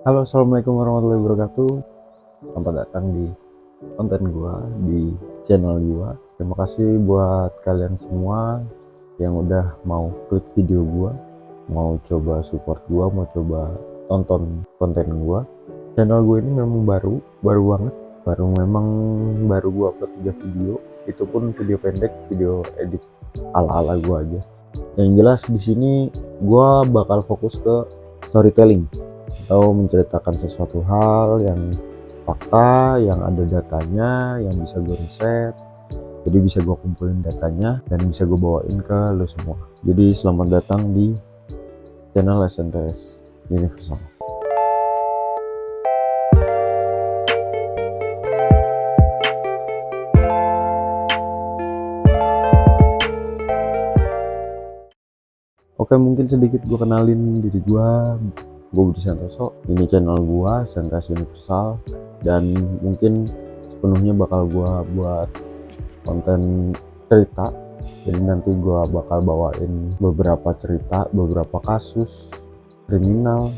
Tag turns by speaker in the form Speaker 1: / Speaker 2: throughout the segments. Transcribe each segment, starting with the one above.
Speaker 1: Halo, assalamualaikum warahmatullahi wabarakatuh. Selamat datang di konten gua, di channel gua. Terima kasih buat kalian semua yang udah mau klik video gua, mau coba support gua, mau coba tonton konten gua. Channel gue ini memang baru banget, baru gua upload 3 video. Itu pun video pendek, video edit ala-ala gua aja. Yang jelas di sini gua bakal fokus ke storytelling atau menceritakan sesuatu hal yang fakta, yang ada datanya, yang bisa gue riset, jadi bisa gue kumpulin datanya dan bisa gue bawain ke lo semua. Jadi selamat datang di channel SNTS Universal. Oke, mungkin sedikit gue kenalin diri gue Budi Santoso. Ini channel gue SNTS Universal, dan mungkin sepenuhnya bakal gue buat konten cerita. Jadi nanti gue bakal bawain beberapa cerita, beberapa kasus kriminal,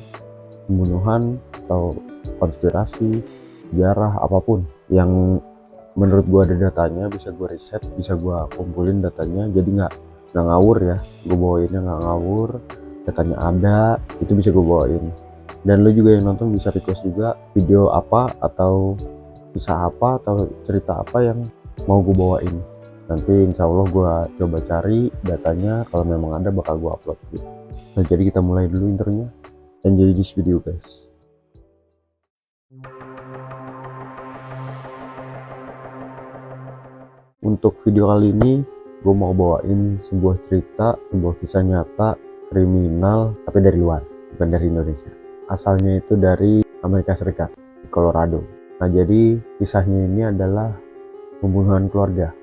Speaker 1: pembunuhan atau konspirasi, sejarah, apapun yang menurut gue ada datanya, bisa gue riset, bisa gue kumpulin datanya. Jadi nggak ngawur ya, gue bawainnya nggak ngawur, datanya ada, itu bisa gue bawain. Dan lo juga yang nonton bisa request juga video apa atau kisah apa atau cerita apa yang mau gue bawain. Nanti insya Allah gue coba cari datanya, kalau memang ada bakal gue upload gitu. Nah, jadi kita mulai dulu intronya. Enjoy this video guys. Untuk video kali ini gue mau bawain sebuah cerita, sebuah kisah nyata kriminal, tapi dari luar, bukan dari Indonesia. Asalnya itu dari Amerika Serikat, di Colorado. Nah, jadi kisahnya ini adalah pembunuhan keluarga.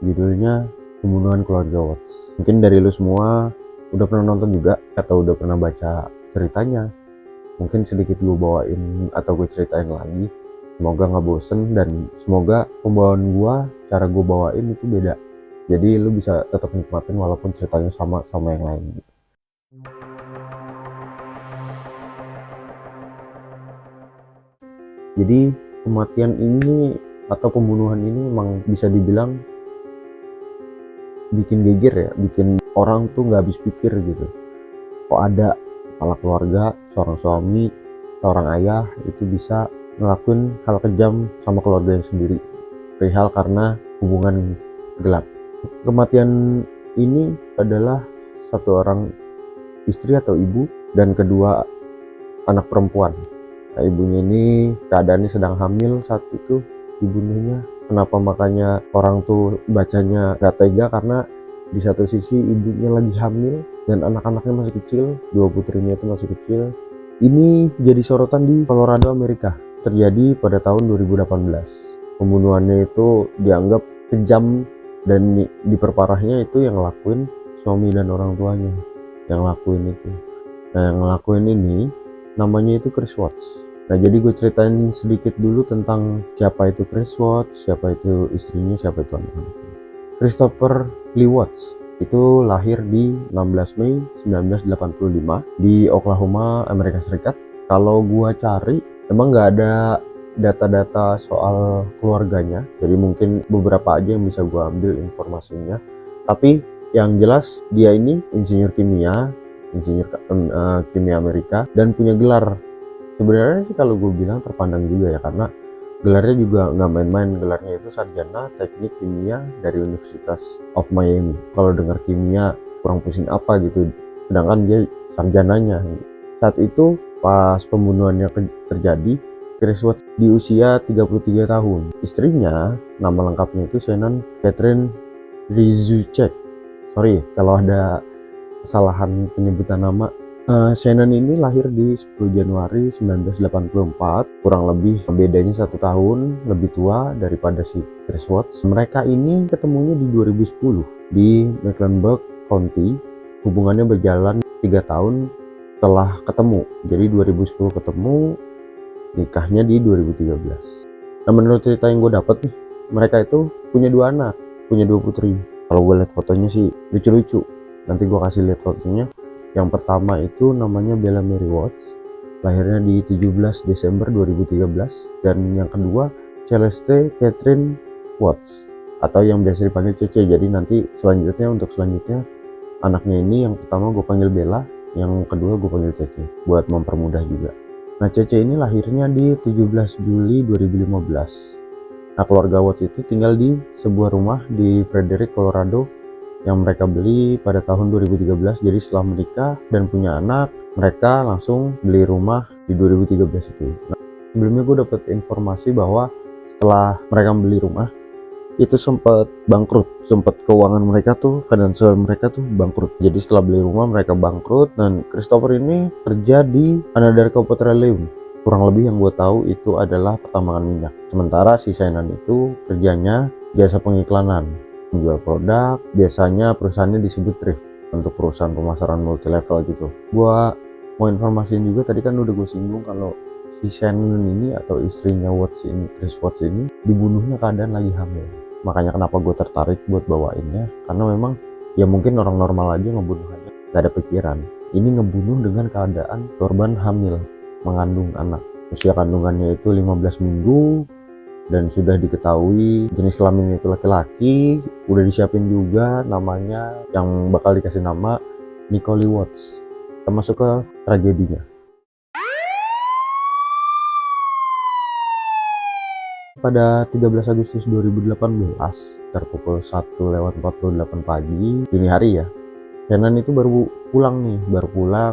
Speaker 1: Judulnya Pembunuhan Keluarga Watts. Mungkin dari lu semua udah pernah nonton juga atau udah pernah baca ceritanya. Mungkin sedikit gue bawain atau gue ceritain lagi. Semoga nggak bosen, dan semoga pembawaan gue, cara gue bawain itu beda. Jadi lu bisa tetap nikmatin walaupun ceritanya sama yang lain. Jadi kematian ini atau pembunuhan ini memang bisa dibilang bikin geger ya, bikin orang tuh nggak habis pikir gitu. Kok ada kepala keluarga, seorang suami, seorang ayah itu bisa ngelakuin hal kejam sama keluarganya sendiri, perihal karena hubungan gelap. Kematian ini adalah satu orang istri atau ibu dan kedua anak perempuan. Nah, ibunya ini keadaannya sedang hamil saat itu dibunuhnya. Kenapa makanya orang tuh bacanya gak tega, karena di satu sisi ibunya lagi hamil dan anak-anaknya masih kecil, dua putrinya itu masih kecil. Ini jadi sorotan di Colorado, Amerika. Terjadi pada tahun 2018. Pembunuhannya itu dianggap kejam, dan diperparahnya itu yang ngelakuin suami dan orang tuanya yang ngelakuin itu. Nah, yang ngelakuin ini namanya itu Chris Watts. Nah, jadi gue ceritain sedikit dulu tentang siapa itu Chris Watts, siapa itu istrinya, siapa itu anak-anaknya. Christopher Lee Watts itu lahir di 16 Mei 1985 di Oklahoma, Amerika Serikat. Kalau gue cari, emang nggak ada data-data soal keluarganya, jadi mungkin beberapa aja yang bisa gue ambil informasinya. Tapi yang jelas dia ini insinyur kimia Amerika, dan punya gelar. Sebenarnya sih kalau gue bilang terpandang juga ya, karena gelarnya juga nggak main-main. Gelarnya itu sarjana teknik kimia dari Universitas of Miami. Kalau dengar kimia kurang pusing apa gitu, sedangkan dia sarjananya. Saat itu pas pembunuhannya terjadi, Chris Watts di usia 33 tahun. Istrinya, nama lengkapnya itu Shannon Catherine Rizucek. Sorry kalau ada kesalahan penyebutan nama. Shannon ini lahir di 10 Januari 1984, kurang lebih bedanya 1 tahun lebih tua daripada si Chris Watts. Mereka ini ketemunya di 2010 di Mecklenburg County. Hubungannya berjalan 3 tahun setelah ketemu, jadi 2010 ketemu, nikahnya di 2013. Nah, menurut cerita yang gue dapet nih, mereka itu punya 2 anak, punya 2 putri. Kalau gue lihat fotonya sih lucu-lucu, nanti gue kasih lihat fotonya. Yang pertama itu namanya Bella Mary Watts, lahirnya di 17 Desember 2013. Dan yang kedua Celeste Catherine Watts atau yang biasa dipanggil Cece. Jadi nanti untuk selanjutnya anaknya ini yang pertama gue panggil Bella, yang kedua gue panggil Cece buat mempermudah juga. Nah, Cece ini lahirnya di 17 Juli 2015. Nah, keluarga Watts itu tinggal di sebuah rumah di Frederick, Colorado yang mereka beli pada tahun 2013. Jadi setelah menikah dan punya anak, mereka langsung beli rumah di 2013 itu. Nah, sebelumnya gue dapat informasi bahwa setelah mereka beli rumah itu sempat bangkrut, sempat keuangan mereka tuh, financial mereka tuh bangkrut. Jadi setelah beli rumah mereka bangkrut, dan Christopher ini kerja di Anadarko Petroleum. Kurang lebih yang gue tahu itu adalah pertambangan minyak. Sementara si Shannon itu kerjanya jasa pengiklanan, menjual produk. Biasanya perusahaannya disebut thrift, untuk perusahaan pemasaran multi level gitu. Gue mau informasiin juga, tadi kan udah gue singgung kalau si Shannon ini atau istrinya Watts ini, Chris Watts ini, dibunuhnya keadaan lagi hamil. Makanya kenapa gue tertarik buat bawainnya, karena memang ya mungkin orang normal aja ngebunuh aja, gak ada pikiran. Ini ngebunuh dengan keadaan korban hamil, mengandung anak. Usia kandungannya itu 15 minggu dan sudah diketahui jenis kelamin itu laki-laki. Udah disiapin juga namanya, yang bakal dikasih nama Nicole Watts. Kita masuk ke tragedinya. Pada 13 Agustus 2018, sekitar pukul 1:48 pagi, dini hari ya, Shannon itu baru pulang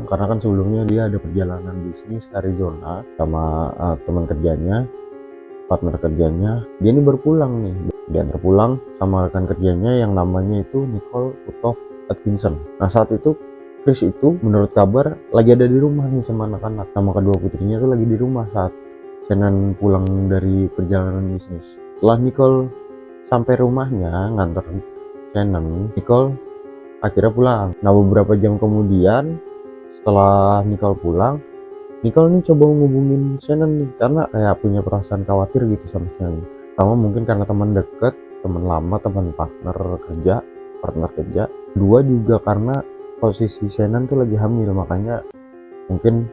Speaker 1: karena kan sebelumnya dia ada perjalanan bisnis ke Arizona sama teman kerjanya, partner kerjanya. Dia ini baru pulang nih, diantar pulang sama rekan kerjanya yang namanya itu Nicole Utoff Atkinson. Nah, saat itu Chris itu menurut kabar lagi ada di rumah nih sama anak-anak, sama kedua putrinya tuh lagi di rumah saat Shannon pulang dari perjalanan bisnis. Setelah Nicole sampai rumahnya nganter Shannon, Nicole akhirnya pulang. Nah, beberapa jam kemudian setelah Nicole pulang, Nicole nih coba ngubungin Shannon nih, karena kayak punya perasaan khawatir gitu sama Shannon. Pertama mungkin karena teman deket, teman lama, teman partner kerja. Dua juga karena posisi Shannon tuh lagi hamil, makanya mungkin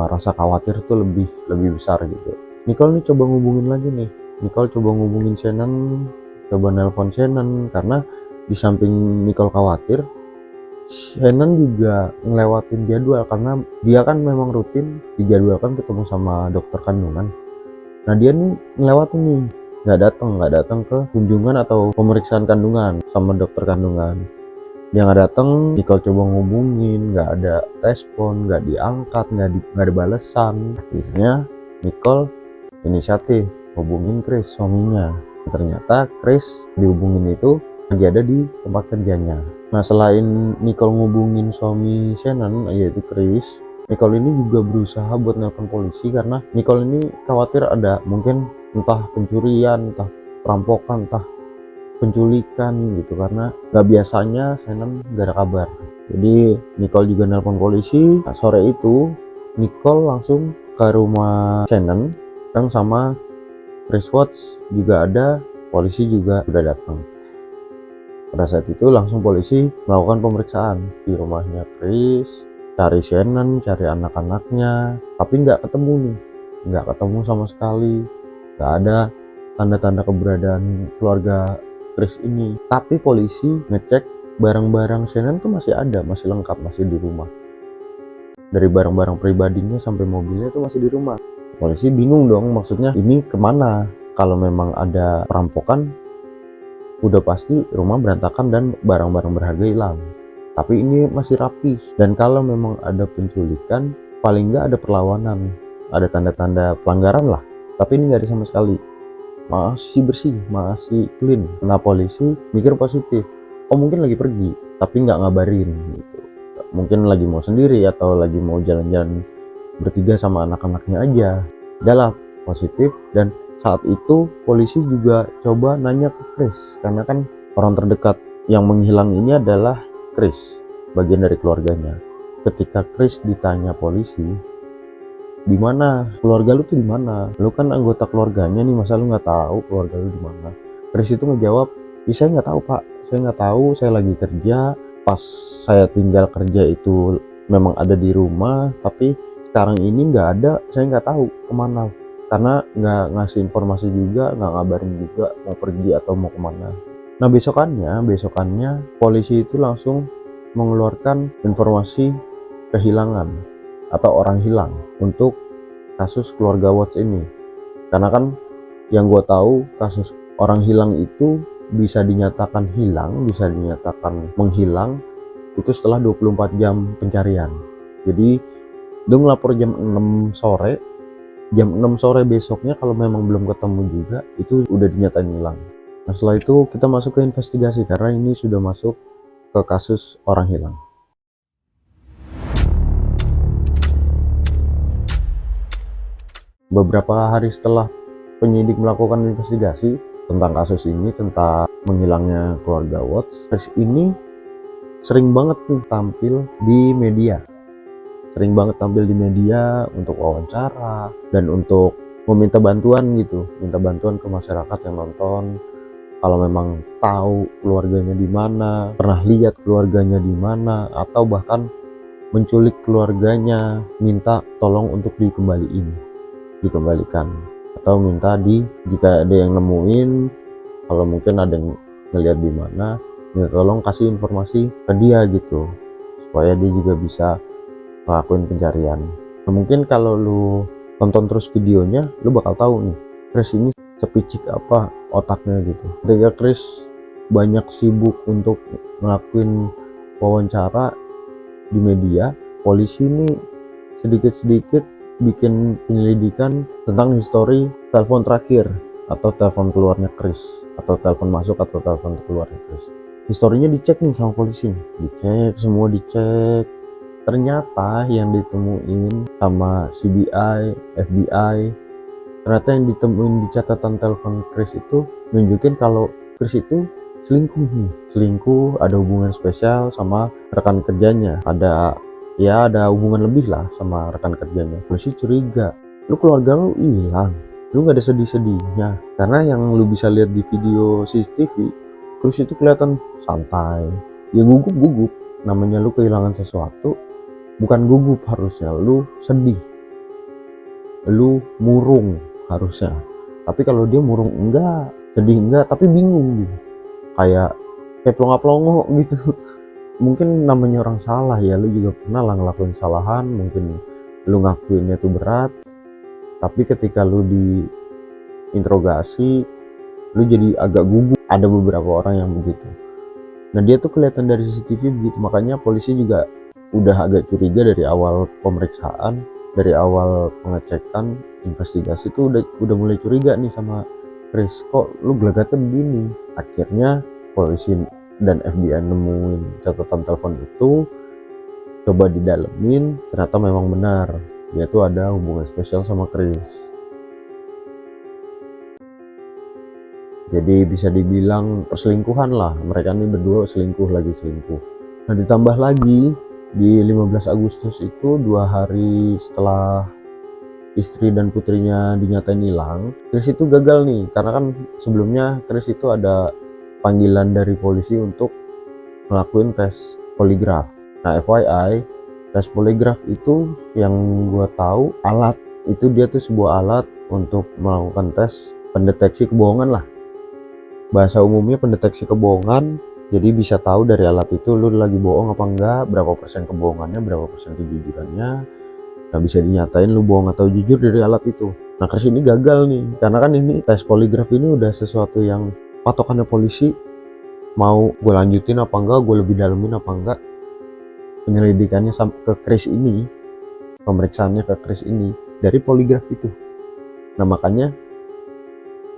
Speaker 1: rasa khawatir tuh lebih besar gitu. Nicole nih coba ngubungin lagi nih. Nicole coba ngubungin Shannon, coba nelpon Shannon, karena di samping Nicole khawatir, Shannon juga ngelewatin jadwal karena dia kan memang rutin dijadwalkan ketemu sama dokter kandungan. Nah, dia nih ngelewatin nih, nggak datang ke kunjungan atau pemeriksaan kandungan sama dokter kandungan. Dia nggak datang. Nicole coba ngubungin, nggak ada respon, nggak diangkat, nggak ada balasan. Akhirnya Nicole inisiatif hubungin Chris, suaminya. Ternyata Chris dihubungin itu lagi ada di tempat kerjanya. Nah, selain Nicole ngubungin suami Shannon, yaitu Chris, Nicole ini juga berusaha buat nelpon polisi karena Nicole ini khawatir ada mungkin entah pencurian, entah perampokan, entah penculikan gitu, karena nggak biasanya Shannon nggak ada kabar. Jadi Nicole juga nelpon polisi. Nah, sore itu Nicole langsung ke rumah Shannon dan sama Chris Watts juga ada. Polisi juga udah datang. Pada saat itu langsung polisi melakukan pemeriksaan di rumahnya Chris, cari Shannon, cari anak-anaknya, tapi nggak ketemu sama sekali. Nggak ada tanda-tanda keberadaan keluarga Chris ini. Tapi polisi ngecek barang-barang Shannon tuh masih ada, masih lengkap, masih di rumah. Dari barang-barang pribadinya sampai mobilnya tuh masih di rumah. Polisi bingung dong, maksudnya ini kemana? Kalau memang ada perampokan, udah pasti rumah berantakan dan barang-barang berharga hilang. Tapi ini masih rapi. Dan kalau memang ada penculikan, paling nggak ada perlawanan, ada tanda-tanda pelanggaran lah. Tapi ini nggak ada sama sekali. Masih bersih, masih clean. Nah, polisi mikir positif. Oh, mungkin lagi pergi, tapi nggak ngabarin gitu. Mungkin lagi mau sendiri atau lagi mau jalan-jalan bertiga sama anak-anaknya aja. Adalah positif. Dan saat itu polisi juga coba nanya ke Chris, karena kan orang terdekat yang menghilang ini adalah Chris, bagian dari keluarganya. Ketika Chris ditanya polisi, di mana keluarga lu tuh, di mana? Lu kan anggota keluarganya nih, masa lu nggak tahu keluarga lu di mana? Chris itu ngejawab, saya nggak tahu pak, saya nggak tahu, saya lagi kerja. Pas saya tinggal kerja itu memang ada di rumah, tapi sekarang ini nggak ada, saya nggak tahu kemana, karena nggak ngasih informasi juga, nggak ngabarin juga mau pergi atau mau kemana. Nah besokannya polisi itu langsung mengeluarkan informasi kehilangan atau orang hilang untuk kasus keluarga Watts ini. Karena kan yang gue tahu kasus orang hilang itu bisa dinyatakan hilang, bisa dinyatakan menghilang itu setelah 24 jam pencarian. Jadi dia ngelapor jam 6 sore, jam 6 sore besoknya kalau memang belum ketemu juga itu udah dinyatain hilang. Nah setelah itu kita masuk ke investigasi karena ini sudah masuk ke kasus orang hilang. Beberapa hari setelah penyidik melakukan investigasi tentang kasus ini, tentang menghilangnya keluarga Watts, Chris ini sering banget nih tampil di media. Sering banget tampil di media untuk wawancara dan untuk meminta bantuan gitu, minta bantuan ke masyarakat yang nonton. Kalau memang tahu keluarganya di mana, pernah lihat keluarganya di mana, atau bahkan menculik keluarganya, minta tolong untuk dikembalikan, atau minta jika ada yang nemuin, kalau mungkin ada yang ngeliat di mana, minta tolong kasih informasi ke dia gitu, supaya dia juga bisa ngelakuin pencarian. Nah, mungkin kalau lu tonton terus videonya, lu bakal tahu nih Chris ini sepicik apa otaknya gitu. Ketika Chris banyak sibuk untuk ngelakuin wawancara di media, polisi ini sedikit-sedikit bikin penyelidikan tentang histori telepon terakhir atau telepon keluarnya Chris, atau telepon masuk atau telepon keluarnya Chris. Historinya dicek nih sama polisi, semua dicek. Ternyata yang ditemuin sama CBI, FBI, ternyata yang ditemuin di catatan telepon Chris itu nunjukin kalau Chris itu selingkuh, ada hubungan spesial sama rekan kerjanya, ada hubungan lebih lah sama rekan kerjanya. Polisi curiga, lu keluarga lu hilang, lu nggak ada sedih-sedihnya. Karena yang lu bisa lihat di video CCTV, Chris itu kelihatan santai, ya gugup, namanya lu kehilangan sesuatu, bukan gugup harusnya, lu sedih, lu murung harusnya. Tapi kalau dia murung enggak, sedih enggak, tapi bingung gitu, kayak pelongo-pelongo gitu. Mungkin namanya orang salah ya, lu juga pernah lah ngelakuin kesalahan, mungkin lu ngakuinnya itu berat, tapi ketika lu diinterogasi lu jadi agak gugup. Ada beberapa orang yang begitu. Nah dia tuh kelihatan dari CCTV begitu, makanya polisi juga udah agak curiga dari awal pemeriksaan, dari awal pengecekan investigasi tuh udah mulai curiga nih sama Chris, kok lu gelagatnya begini. Akhirnya polisi dan FBI nemuin catatan telepon itu, coba didalemin, ternyata memang benar dia tuh ada hubungan spesial sama Chris. Jadi bisa dibilang perselingkuhan lah, mereka ini berdua selingkuh. Nah ditambah lagi di 15 Agustus itu, 2 hari setelah istri dan putrinya dinyatain hilang, Chris itu gagal nih, karena kan sebelumnya Chris itu ada panggilan dari polisi untuk ngelakuin tes poligraf. Nah FYI, tes poligraf itu yang gue tahu alat itu, dia tuh sebuah alat untuk melakukan tes pendeteksi kebohongan lah, bahasa umumnya pendeteksi kebohongan. Jadi bisa tahu dari alat itu lu lagi bohong apa enggak, berapa persen kebohongannya, berapa persen kejujurannya. Nah bisa dinyatain lu bohong atau jujur dari alat itu. Nah Chris ini gagal nih, karena kan ini tes poligraf ini udah sesuatu yang patokannya polisi, mau gue lanjutin apa enggak, gue lebih dalemin apa enggak penyelidikannya ke Chris ini, pemeriksaannya ke Chris ini dari poligraf itu. Nah makanya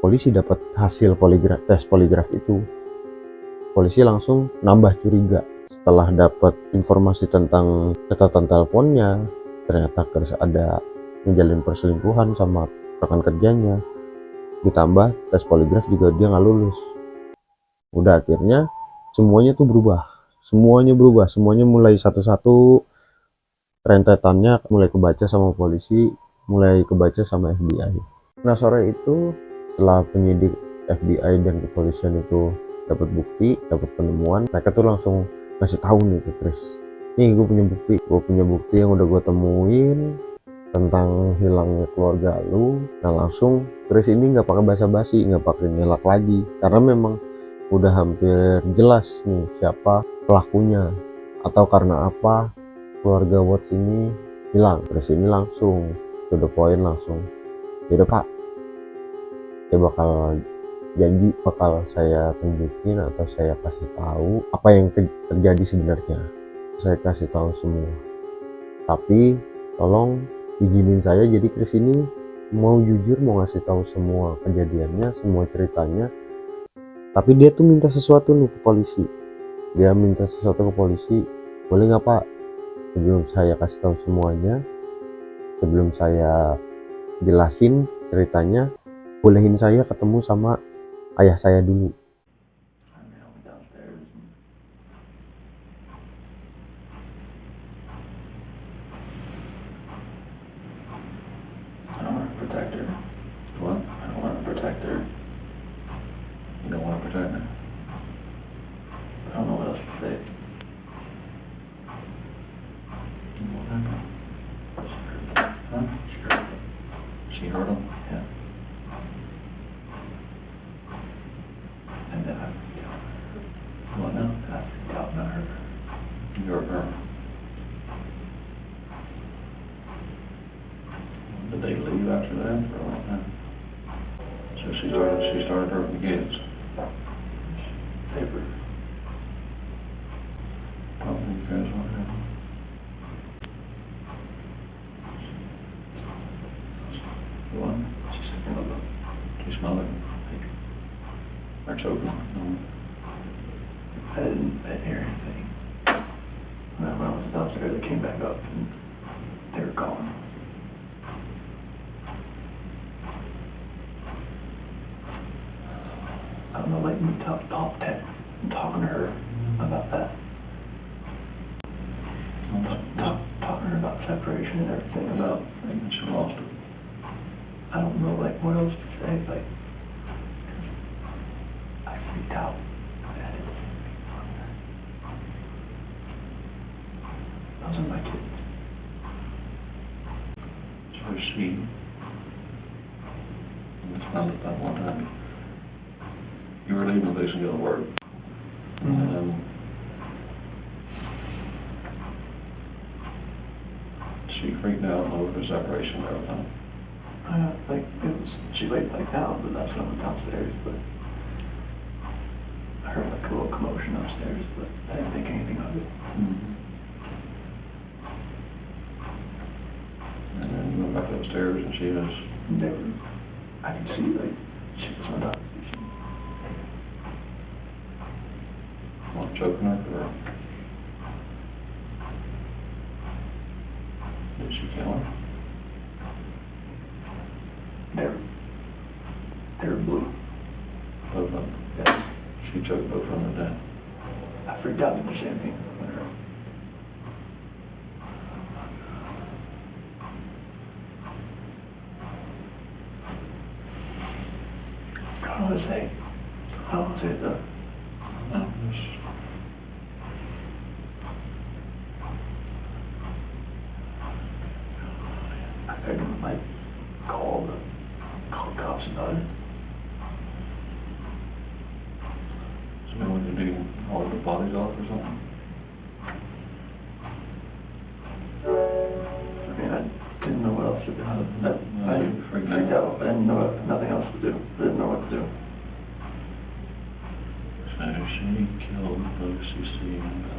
Speaker 1: polisi dapat hasil tes poligraf itu, polisi langsung nambah curiga setelah dapat informasi tentang catatan teleponnya. Ternyata Chris ada menjalin perselingkuhan sama rekan kerjanya, ditambah tes poligraf juga dia nggak lulus. Udah akhirnya semuanya berubah, semuanya mulai satu-satu, rentetannya mulai kebaca sama polisi, mulai kebaca sama FBI. Nah sore itu setelah penyidik FBI dan kepolisian itu dapat bukti, dapat penemuan, mereka tuh langsung kasih tahu nih ke Chris, nih gue punya bukti yang udah gue temuin, tentang hilangnya keluarga lu. Nah langsung Chris ini nggak pakai basa-basi, nggak pakai ngelak lagi, karena memang udah hampir jelas nih siapa pelakunya atau karena apa keluarga Watts ini hilang. Chris ini langsung to the point, langsung yaudah pak, saya bakal janji bakal saya tunjukin atau saya kasih tahu apa yang terjadi sebenarnya. Saya kasih tahu semua, tapi tolong izinin saya. Jadi Chris ini mau jujur, mau ngasih tahu semua kejadiannya, semua ceritanya, tapi dia tuh minta sesuatu nih ke polisi. Dia minta sesuatu ke polisi, boleh nggak pak, sebelum saya kasih tahu semuanya, sebelum saya jelasin ceritanya, bolehin saya ketemu sama ayah saya dulu.
Speaker 2: I don't want to protect her. What? I don't want to protect her. You don't want to protect her? I don't know what else to say. What happened? Huh? She hurt him? Yeah. And then I freaked out. What now? I freaked out and I hurt her. You hurt her? Did they leave after that for a long time? So she started hurting the kids. They were probably you guys want to. What? She smelled it. Or choking. No. I didn't hear anything. When I was downstairs, they came back up and they were gone. I don't know, like me talking to her about that. Talking to her about separation and everything, about like she lost it. I don't know like what else to say, like I freaked out. Those are my kids. So she found it that one time. You were leaving the place and going to work. And she freaked out over the separation and everything. Like she laid back down, but that's when I went downstairs, but I heard like a little commotion upstairs, but I didn't think anything of it. And then we went back upstairs and she was never, I could see like she was not. Choking her or did she kill her? They're blue. Both of them? Yes. She choked both of them to death. I freaked out at the same thing. I don't want to say. I don't want to say it though. I didn't like call the cops about it. So maybe we could do all the bodies off or something? I mean, I didn't know what else to do. I freaked out. I didn't know nothing else to do. I didn't know what to do. So she killed Lucy C. and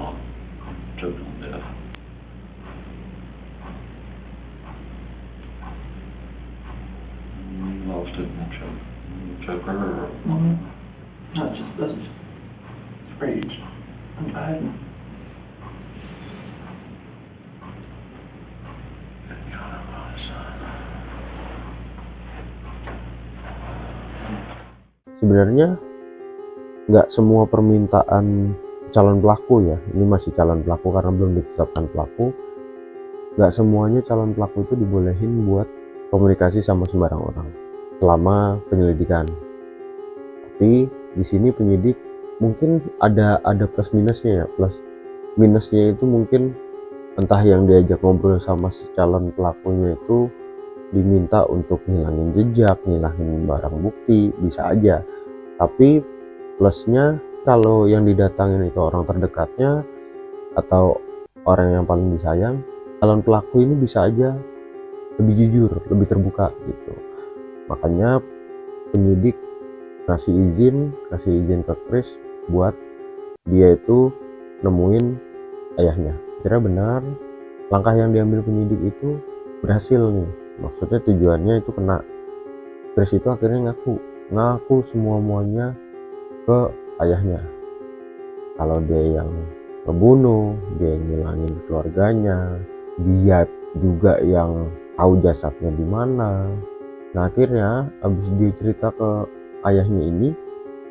Speaker 2: choked him to death. Lost it and choke her or not, just that's rage. I hadn't.
Speaker 1: Sebenarnya nggak semua permintaan calon pelaku ya, ini masih calon pelaku karena belum ditetapkan pelaku, nggak semuanya calon pelaku itu dibolehin buat komunikasi sama sembarang orang selama penyelidikan. Tapi di sini penyidik mungkin ada plus minusnya ya. Plus minusnya itu mungkin entah yang diajak ngobrol sama si calon pelakunya itu diminta untuk ngilangin jejak, ngilangin barang bukti, bisa aja. Tapi plusnya kalau yang didatangin itu orang terdekatnya atau orang yang paling disayang, calon pelaku ini bisa aja lebih jujur, lebih terbuka gitu. Makanya penyidik kasih izin ke Chris buat dia itu nemuin ayahnya. Kira benar langkah yang diambil penyidik itu berhasil nih, maksudnya tujuannya itu kena. Chris itu akhirnya ngaku semuanya ke ayahnya, kalau dia yang ngebunuh, dia yang ngilangin keluarganya, dia juga yang tahu jasadnya di mana. Nah akhirnya abis dia cerita ke ayahnya ini,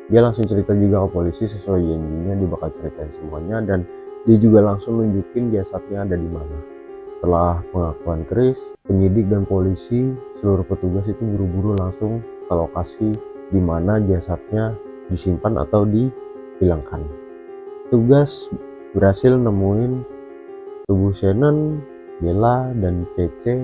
Speaker 1: dia langsung cerita juga ke polisi sesuai janjinya, dia bakal ceritain semuanya dan dia juga langsung nunjukin jasadnya ada di mana. Setelah pengakuan Chris, penyidik dan polisi, seluruh petugas itu buru-buru langsung ke lokasi di mana jasadnya disimpan atau dihilangkan. Tugas berhasil nemuin tubuh Shannon, Bella, dan Cece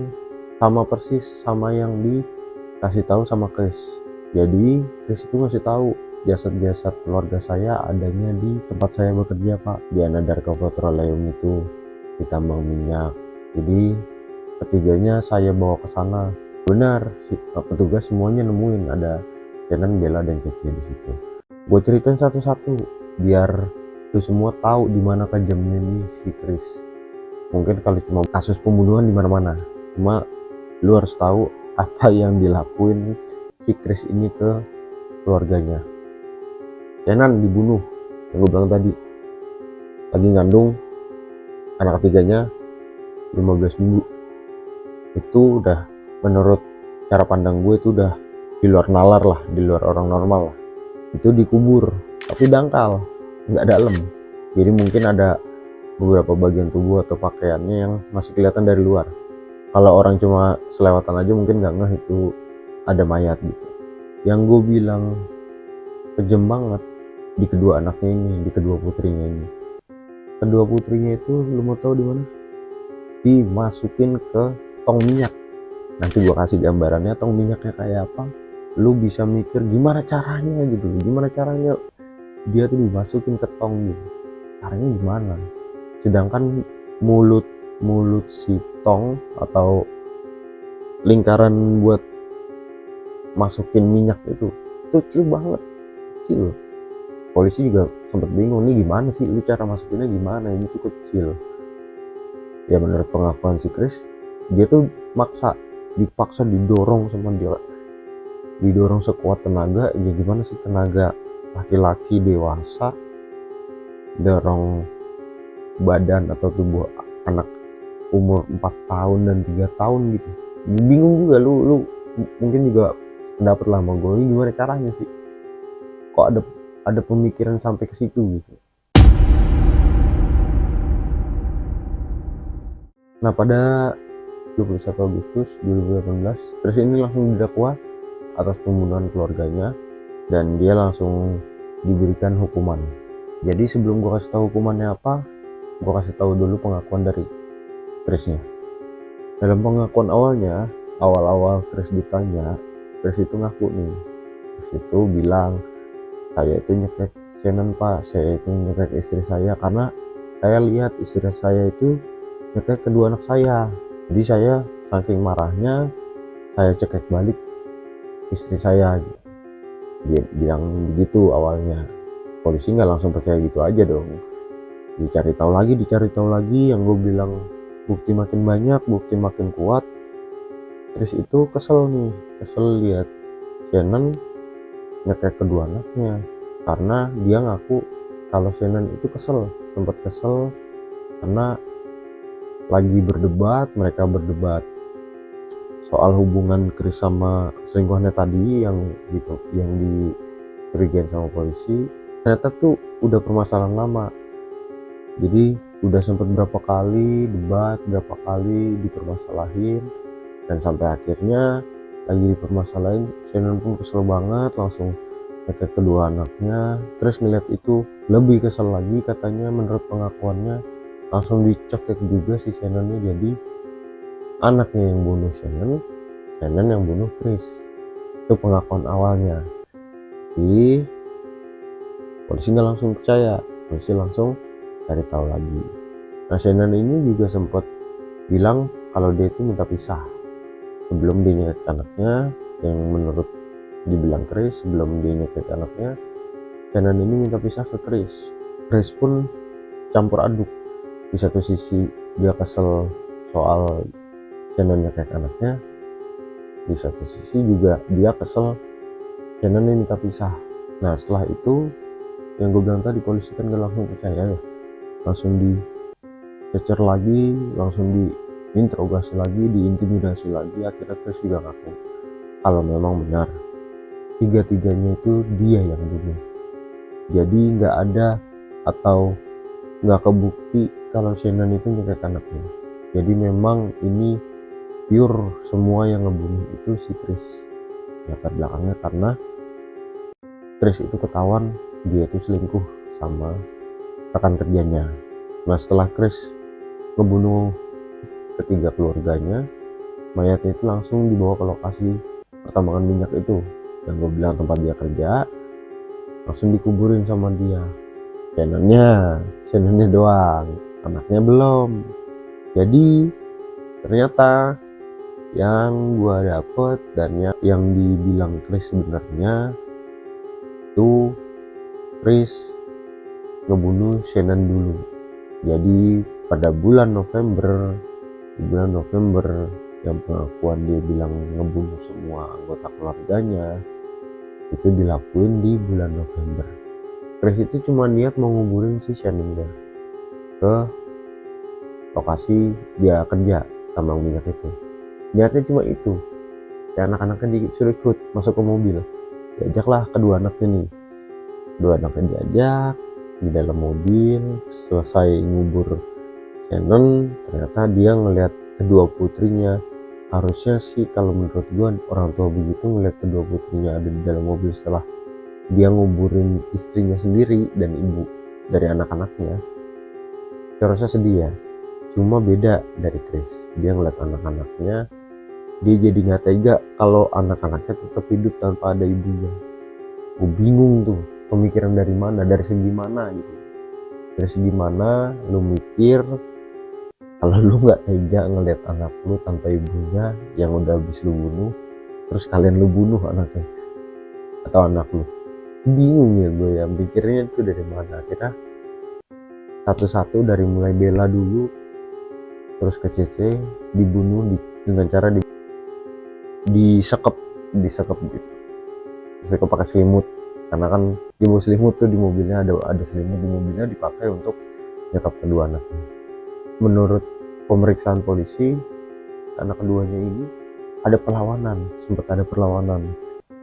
Speaker 1: sama persis sama yang dikasih tahu sama Chris. Jadi Chris itu ngasih tahu jasad-jasad keluarga saya adanya di tempat saya bekerja pak, di Anadarko Petroleum itu, di tambang minyak. Jadi ketiganya saya bawa ke sana. Benar, petugas semuanya nemuin ada Shannon, Bella, dan Cece di situ. Gue ceritain satu-satu biar lu semua tahu di mana kejamnya nih si Chris. Mungkin kalau cuma kasus pembunuhan di mana-mana, cuma lu harus tahu apa yang dilakuin si Chris ini ke keluarganya. Shannon dibunuh, yang gue bilang tadi, lagi ngandung anak ketiganya 15 minggu. Itu udah, menurut cara pandang gue itu udah di luar nalar lah, di luar orang normal lah. Itu dikubur tapi dangkal, nggak dalam, jadi mungkin ada beberapa bagian tubuh atau pakaiannya yang masih kelihatan dari luar. Kalau orang cuma selewatan aja mungkin nggak ngeh itu ada mayat gitu. Yang gue bilang kejam banget di kedua anaknya ini, di kedua putrinya ini. Kedua putrinya itu lu mau tahu di mana? Dimasukin ke tong minyak. Nanti gua kasih gambarannya tong minyaknya kayak apa. Lu bisa mikir gimana caranya gitu, gimana caranya dia tuh dimasukin ke tong gitu. Caranya gimana? Sedangkan mulut si tong atau lingkaran buat masukin minyak itu kecil banget, kecil. Polisi juga sempat bingung nih gimana sih lu cara masukinnya gimana, ini tuh kecil. Ya menurut pengakuan si Chris, dia tuh dipaksa didorong sama dia, didorong sekuat tenaga. Ya gimana sih tenaga laki-laki dewasa dorong badan atau tubuh anak umur 4 tahun dan 3 tahun gitu. Bingung juga lu mungkin juga pendapat lah sama gue, ini gimana caranya sih kok ada pemikiran sampai ke situ gitu. Nah pada 21 Agustus 2018 Chris ini langsung didakwa atas pembunuhan keluarganya dan dia langsung diberikan hukuman. Jadi sebelum gue kasih tahu hukumannya apa, gue kasih tahu dulu pengakuan dari Chrisnya. Dalam pengakuan awalnya, awal-awal Chris ditanya, Chris itu ngaku nih, Chris itu bilang, saya itu nyekek Shannon pak, saya itu nyekek istri saya karena saya lihat istri saya itu nyekek kedua anak saya. Jadi saya saking marahnya, saya cekek balik istri saya. Dia bilang begitu awalnya. Polisi nggak langsung percaya gitu aja dong. Dicari tahu lagi. Yang gue bilang bukti makin banyak, bukti makin kuat. Terus itu kesel lihat Shannon nyekek kedua anaknya. Karena dia ngaku kalau Shannon itu sempat kesel karena lagi mereka berdebat soal hubungan Chris sama selingkuhannya tadi yang dicurigain sama polisi. Ternyata tuh udah permasalahan lama, jadi udah sempat berapa kali debat, berapa kali dipermasalahin, dan sampai akhirnya lagi dipermasalahin Shannon pun kesel banget, langsung nyekek kedua anaknya. Terus ngeliat itu lebih kesel lagi katanya menurut pengakuannya langsung dicekek juga si Shannonnya. Jadi anaknya yang bunuh Shannon yang bunuh Chris. Itu pengakuan awalnya. Tapi polisi nggak langsung percaya, polisi langsung cari tahu lagi. Nah, Shannon ini juga sempat bilang kalau dia itu minta pisah sebelum dia nyekek anaknya, yang menurut dibilang Chris, sebelum dia nyekek anaknya, Shannon ini minta pisah ke Chris. Chris pun campur aduk. Di satu sisi dia kesel soal Shannon nyekek anaknya, di satu sisi juga dia kesel Shannon ini minta pisah. Nah, setelah itu yang gue bilang tadi, polisi kan gak langsung percaya ya, langsung dicecer lagi, langsung diinterogasi lagi, diintimidasi lagi. Akhirnya Chris juga ngaku kalau memang benar tiga-tiganya itu dia yang bunuh. Jadi nggak ada atau nggak kebukti kalau Shannon itu nyekek anaknya. Jadi memang ini pure semua yang ngebunuh itu si Chris. Latar belakangnya karena Chris itu ketahuan dia itu selingkuh sama rekan kerjanya. Nah, setelah Chris ngebunuh ketiga keluarganya, mayatnya itu langsung dibawa ke lokasi pertambangan minyak itu yang gue bilang tempat dia kerja, langsung dikuburin sama dia. Shannonnya doang, anaknya belum. Jadi ternyata yang gua dapet dan yang dibilang Chris sebenarnya itu Chris ngebunuh Shannon dulu. Jadi pada bulan November yang pengakuan dia bilang ngebunuh semua anggota keluarganya itu dilakuin di bulan November. Chris itu cuma niat mau nguburin si Shannonnya ke lokasi dia kerja tambang minyak itu. Niatnya cuma itu. Ya, anak-anaknya disuruh ikut masuk ke mobil. Diajaklah kedua anaknya diajak di dalam mobil. Selesai ngubur Shannon, ternyata dia ngelihat kedua putrinya. Harusnya sih kalau menurut gua orang tua begitu ngelihat kedua putrinya ada di dalam mobil setelah dia nguburin istrinya sendiri dan ibu dari anak-anaknya. Harusnya sedih ya. Cuma beda dari Chris, dia ngeliat anak-anaknya, dia jadi nggak tega kalau anak-anaknya tetap hidup tanpa ada ibunya. Gue bingung tuh, pemikiran dari mana, dari segi mana gitu. Dari segi mana lu mikir kalau lu nggak tega ngeliat anak lu tanpa ibunya yang udah habis lu bunuh, terus kalian lu bunuh anaknya atau anak lu. Bingung ya gue ya, mikirnya itu dari mana. Akhirnya satu-satu dari mulai Bella dulu terus ke Cece dibunuh dengan cara disekep pakai selimut, karena kan di selimut tuh di mobilnya ada selimut di mobilnya dipakai untuk nyekap kedua anaknya. Menurut pemeriksaan polisi, anak keduanya ini sempat ada perlawanan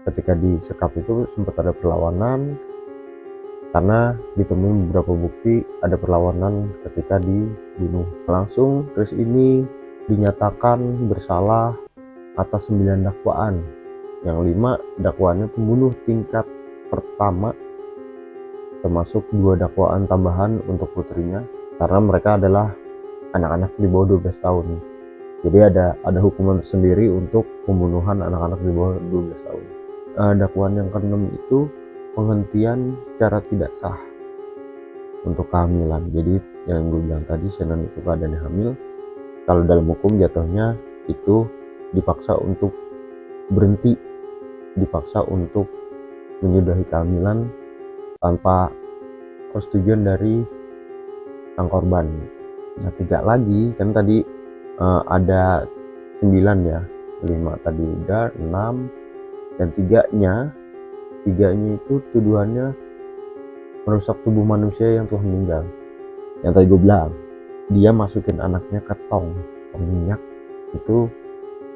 Speaker 1: ketika disekap itu, sempat ada perlawanan karena ditemukan beberapa bukti ada perlawanan ketika dibunuh. Langsung Chris ini dinyatakan bersalah atas 9 dakwaan. Yang 5 dakwaannya pembunuh tingkat pertama, termasuk 2 dakwaan tambahan untuk putrinya karena mereka adalah anak-anak di bawah 12 tahun. Jadi ada hukuman tersendiri untuk pembunuhan anak-anak di bawah 12 tahun. Dakwaan yang ke-6 itu penghentian secara tidak sah untuk kehamilan. Jadi yang gue bilang tadi, Shannon itu keadaannya hamil, kalau dalam hukum jatuhnya itu dipaksa untuk berhenti, dipaksa untuk menyudahi kehamilan tanpa persetujuan dari sang korban. Nah, 3 lagi kan tadi ada 9 ya, 5 tadi udah, 6 dan 3-nya itu tuduhannya merusak tubuh manusia yang telah meninggal. Yang tadi gue bilang, dia masukin anaknya ke tong minyak, itu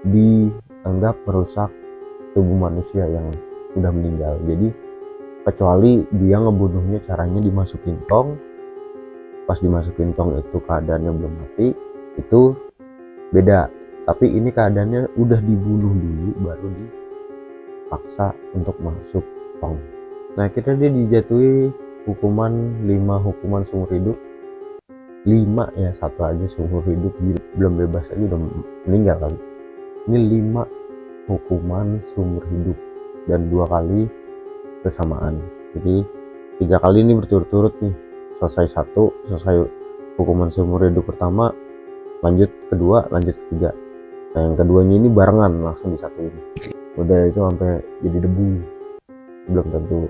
Speaker 1: dianggap merusak tubuh manusia yang sudah meninggal. Jadi kecuali dia ngebunuhnya caranya dimasukin tong, pas dimasukin tong itu keadaannya belum mati, itu beda. Tapi ini keadaannya udah dibunuh dulu baru dipaksa untuk masuk tong. Nah, akhirnya dia dijatuhi hukuman 5 hukuman seumur hidup 5 ya, satu aja seumur hidup, belum bebas aja udah meninggal kan. Ini 5 hukuman seumur hidup dan 2 kali bersamaan. Jadi 3 kali ini berturut-turut nih, selesai hukuman seumur hidup pertama, lanjut kedua, lanjut ketiga. Nah yang keduanya ini barengan langsung disatuin, udah itu sampai jadi debu, belum tentu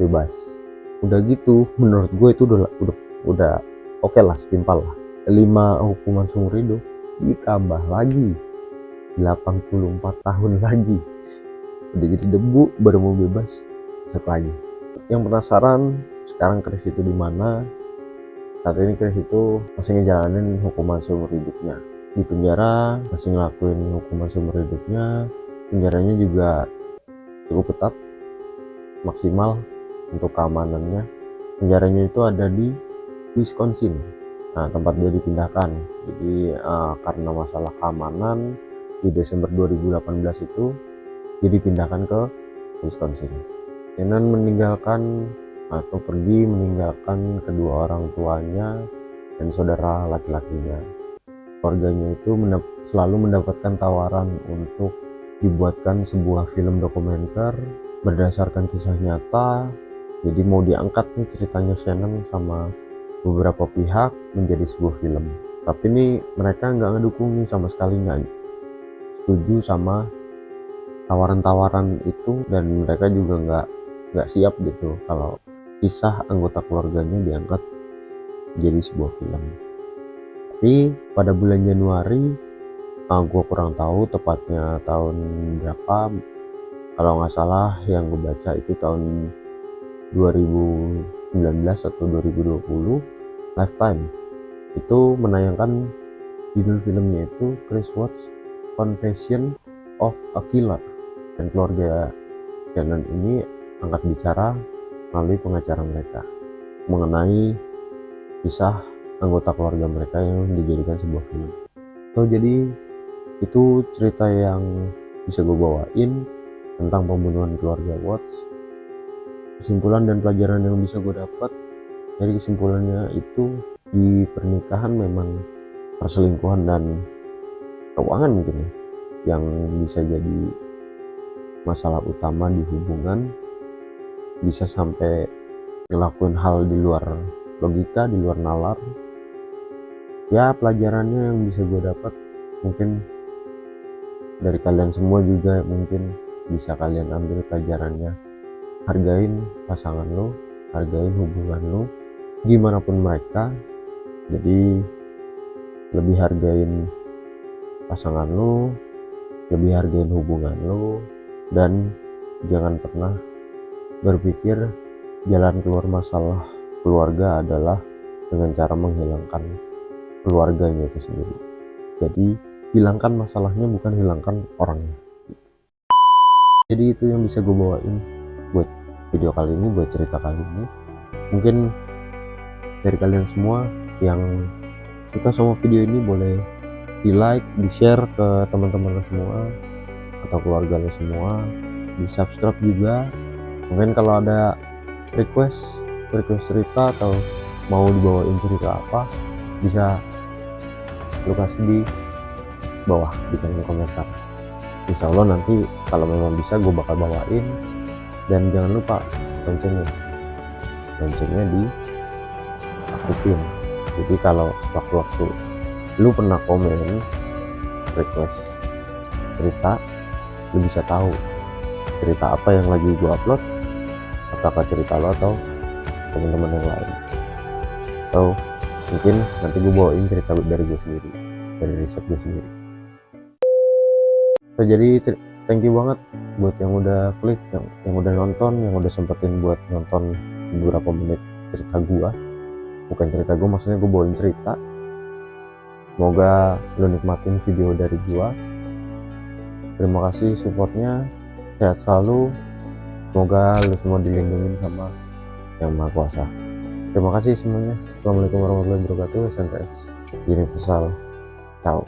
Speaker 1: bebas. Udah gitu menurut gue itu udah oke lah, setimpal lah. 5 hukuman seumur hidup ditambah lagi 84 tahun lagi, udah jadi debu baru mau bebas, besok lagi. Yang penasaran sekarang Chris itu di mana? Saat ini Chris itu masih ngejalanin hukuman seumur hidupnya di penjara, masih ngelakuin hukuman seumur hidupnya. Penjaranya juga cukup ketat, maksimal untuk keamanannya. Penjaranya itu ada di Wisconsin, nah tempat dia dipindahkan. Jadi karena masalah keamanan, di Desember 2018 itu dia dipindahkan ke Wisconsin. Shannon pergi meninggalkan kedua orang tuanya dan saudara laki-lakinya. Keluarganya itu selalu mendapatkan tawaran untuk dibuatkan sebuah film dokumenter berdasarkan kisah nyata. Jadi mau diangkat nih ceritanya Shannon sama beberapa pihak menjadi sebuah film. Tapi nih mereka nggak ngedukung nih, sama sekali nggak setuju sama tawaran-tawaran itu, dan mereka juga nggak siap gitu kalau kisah anggota keluarganya diangkat jadi sebuah film. Tapi pada bulan Januari, gue kurang tahu tepatnya tahun berapa, kalau nggak salah yang gue baca itu tahun 2019 atau 2020, Lifetime itu menayangkan judul filmnya itu Chris Watts Confession of a Killer, dan keluarga Shannon ini angkat bicara melalui pengacara mereka mengenai kisah anggota keluarga mereka yang dijadikan sebuah film. Jadi itu cerita yang bisa gue bawain tentang pembunuhan keluarga Watts. Kesimpulan dan pelajaran yang bisa gue dapat dari kesimpulannya itu, di pernikahan memang perselingkuhan dan keuangan mungkin ya, yang bisa jadi masalah utama di hubungan, bisa sampai ngelakuin hal di luar logika, di luar nalar. Ya pelajarannya yang bisa gue dapat mungkin dari kalian semua juga mungkin bisa kalian ambil pelajarannya. Hargain pasangan lo, hargain hubungan lo gimana pun mereka. Jadi lebih hargain pasangan lo, lebih hargain hubungan lo, dan jangan pernah berpikir jalan keluar masalah keluarga adalah dengan cara menghilangkan keluarganya itu sendiri. Jadi hilangkan masalahnya, bukan hilangkan orangnya. Jadi itu yang bisa gue bawain buat video kali ini, buat cerita kali ini. Mungkin dari kalian semua yang suka sama video ini boleh di like, di share ke teman-teman lo semua atau keluarga lo semua, di subscribe juga. Mungkin kalau ada request cerita atau mau dibawain cerita apa, bisa lo kasih di bawah di kolom komentar. Insya Allah nanti kalau memang bisa gue bakal bawain. Dan jangan lupa loncengnya diaktifin. Jadi kalau waktu-waktu lu pernah komen request cerita, lu bisa tahu cerita apa yang lagi gue upload, apakah cerita lo atau teman-teman yang lain, atau mungkin nanti gue bawain cerita dari gue sendiri, dari riset gue sendiri. Jadi thank you banget buat yang udah klik, yang udah nonton, yang udah sempetin buat nonton beberapa menit cerita gua. Bukan cerita gua, maksudnya gua bawain cerita. Semoga lo nikmatin video dari gua. Terima kasih supportnya, sehat selalu. Semoga lo semua dilindungi sama Yang Maha Kuasa. Terima kasih semuanya. Assalamualaikum warahmatullahi wabarakatuh. SNTS Universal. Ciao.